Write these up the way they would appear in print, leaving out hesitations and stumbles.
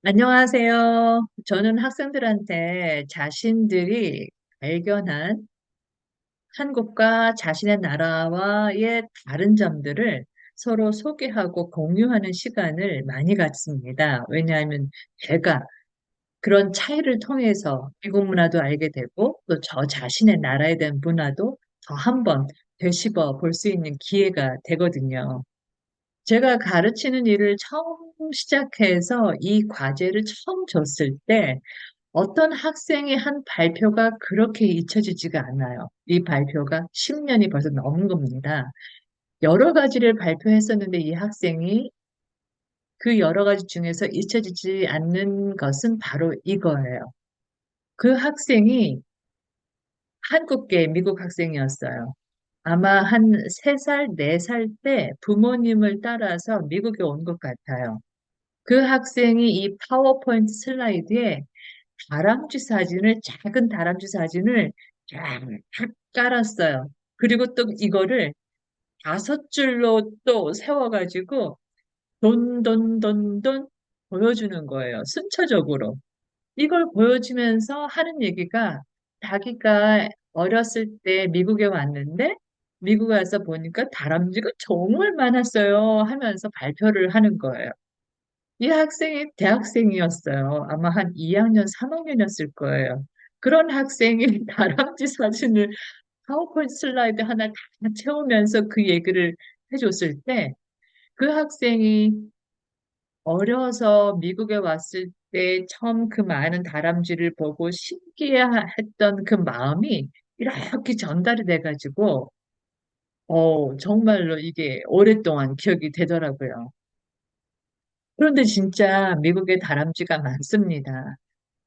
안녕하세요. 저는 학생들한테 자신들이 발견한 한국과 자신의 나라와의 다른 점들을 서로 소개하고 공유하는 시간을 많이 갖습니다. 왜냐하면 제가 그런 차이를 통해서 미국 문화도 알게 되고 또 저 자신의 나라에 대한 문화도 더 한번 되씹어 볼 수 있는 기회가 되거든요. 제가 가르치는 일을 처음 시작해서 이 과제를 처음 줬을 때 어떤 학생이 한 발표가 그렇게 잊혀지지가 않아요. 이 발표가 10년이 벌써 넘은 겁니다. 여러 가지를 발표했었는데 이 학생이 그 여러 가지 중에서 잊혀지지 않는 것은 바로 이거예요. 그 학생이 한국계 미국 학생이었어요. 아마 한 3살, 4살 때 부모님을 따라서 미국에 온 것 같아요. 그 학생이 이 파워포인트 슬라이드에 다람쥐 사진을, 작은 다람쥐 사진을 쫙 깔았어요. 그리고 또 이거를 5줄로 또 세워가지고 돈돈돈돈 보여주는 거예요. 순차적으로. 이걸 보여주면서 하는 얘기가 자기가 어렸을 때 미국에 왔는데 미국에 와서 보니까 다람쥐가 정말 많았어요 하면서 발표를 하는 거예요. 이 학생이 대학생이었어요. 아마 한 2학년, 3학년이었을 거예요. 그런 학생이 다람쥐 사진을 파워포인트 슬라이드 하나 다 채우면서 그 얘기를 해줬을 때 그 학생이 어려서 미국에 왔을 때 처음 그 많은 다람쥐를 보고 신기해했던 그 마음이 이렇게 전달이 돼가지고 정말로 이게 오랫동안 기억이 되더라고요. 그런데 진짜 미국에 다람쥐가 많습니다.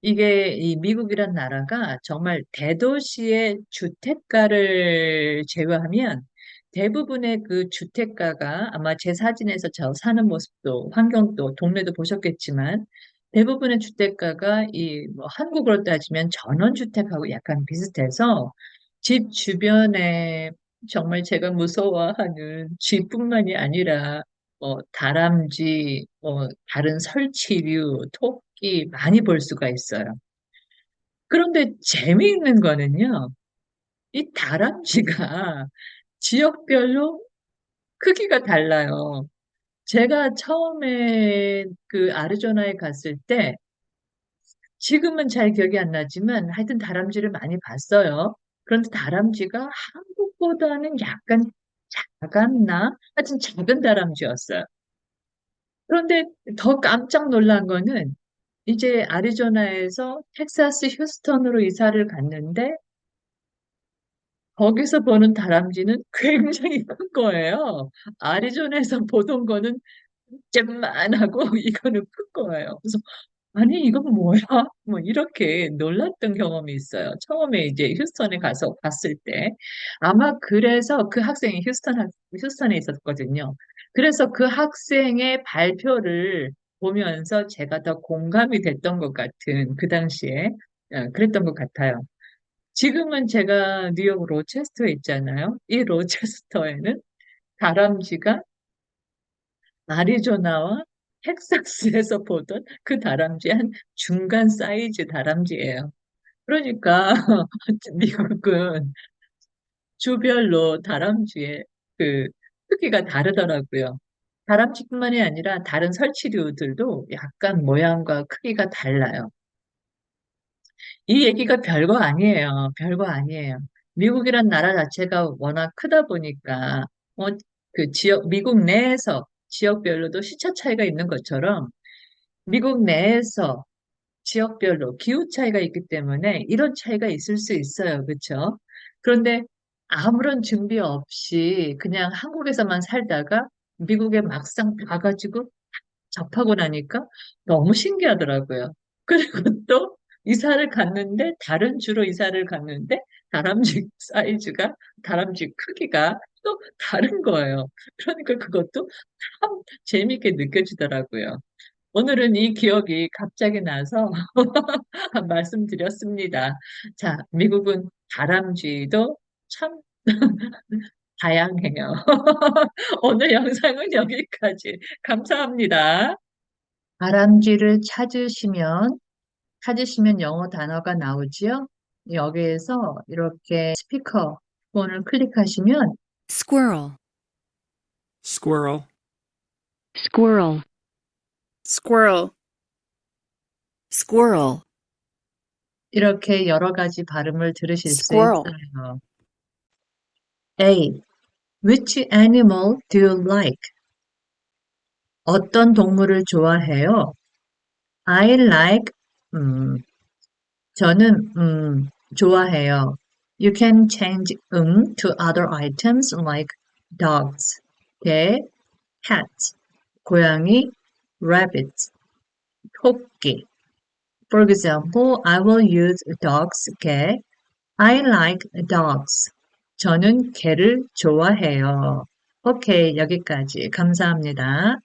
이게 이 미국이란 나라가 정말 대도시의 주택가를 제외하면 대부분의 그 주택가가 아마 제 사진에서 저 사는 모습도 환경도 동네도 보셨겠지만 대부분의 주택가가 이 뭐 한국으로 따지면 전원주택하고 약간 비슷해서 집 주변에 정말 제가 무서워하는 쥐뿐만이 아니라 다람쥐, 다른 설치류, 토끼 많이 볼 수가 있어요. 그런데 재미있는 거는요, 이 다람쥐가 지역별로 크기가 달라요. 제가 처음에 그 아리조나에 갔을 때, 지금은 잘 기억이 안 나지만 하여튼 다람쥐를 많이 봤어요. 그런데 다람쥐가 한국보다는 약간 작았나? 하여튼 작은 다람쥐였어요. 그런데 더 깜짝 놀란 거는 이제 애리조나에서 텍사스 휴스턴으로 이사를 갔는데 거기서 보는 다람쥐는 굉장히 큰 거예요. 애리조나에서 보던 거는 잼만하고 이거는 큰 거예요. 그래서 아니 이건 뭐야? 뭐 이렇게 놀랐던 경험이 있어요. 처음에 이제 휴스턴에 가서 봤을 때 아마 그래서 그 학생이 휴스턴에 있었거든요. 그래서 그 학생의 발표를 보면서 제가 더 공감이 됐던 것 같은 그 당시에 그랬던 것 같아요. 지금은 제가 뉴욕 로체스터에 있잖아요. 이 로체스터에는 다람쥐가 아리조나와 텍사스에서 보던 그 다람쥐 한 중간 사이즈 다람쥐예요. 그러니까 미국은 주별로 다람쥐의 그 크기가 다르더라고요. 다람쥐뿐만이 아니라 다른 설치류들도 약간 모양과 크기가 달라요. 이 얘기가 별거 아니에요. 별거 아니에요. 미국이란 나라 자체가 워낙 크다 보니까 어, 그 미국 내에서 지역별로도 시차 차이가 있는 것처럼 미국 내에서 지역별로 기후 차이가 있기 때문에 이런 차이가 있을 수 있어요. 그렇죠? 그런데 아무런 준비 없이 그냥 한국에서만 살다가 미국에 막상 가가지고 접하고 나니까 너무 신기하더라고요. 그리고 또 이사를 갔는데 다른 주로 이사를 갔는데 다람쥐 사이즈가 다람쥐 크기가 또 다른 거예요. 그러니까 그것도 참 재밌게 느껴지더라고요. 오늘은 이 기억이 갑자기 나서 말씀드렸습니다. 자, 미국은 다람쥐도 참 다양해요. 오늘 영상은 여기까지. 감사합니다. 다람쥐를 찾으시면 영어 단어가 나오지요? 여기에서 이렇게 스피커폰을 클릭하시면 squirrel, squirrel, squirrel, squirrel, squirrel, 이렇게 여러 가지 발음을 들으실 수 squirrel, 있어요. A. Which animal do you like? 어떤 동물을 좋아해요? I like, 저는, 좋아해요. You can change to other items like dogs, 개, cat, 고양이, rabbit, 토끼. For example, I will use dogs, 개. I like dogs. 저는 개를 좋아해요. 오케이, 여기까지. 감사합니다.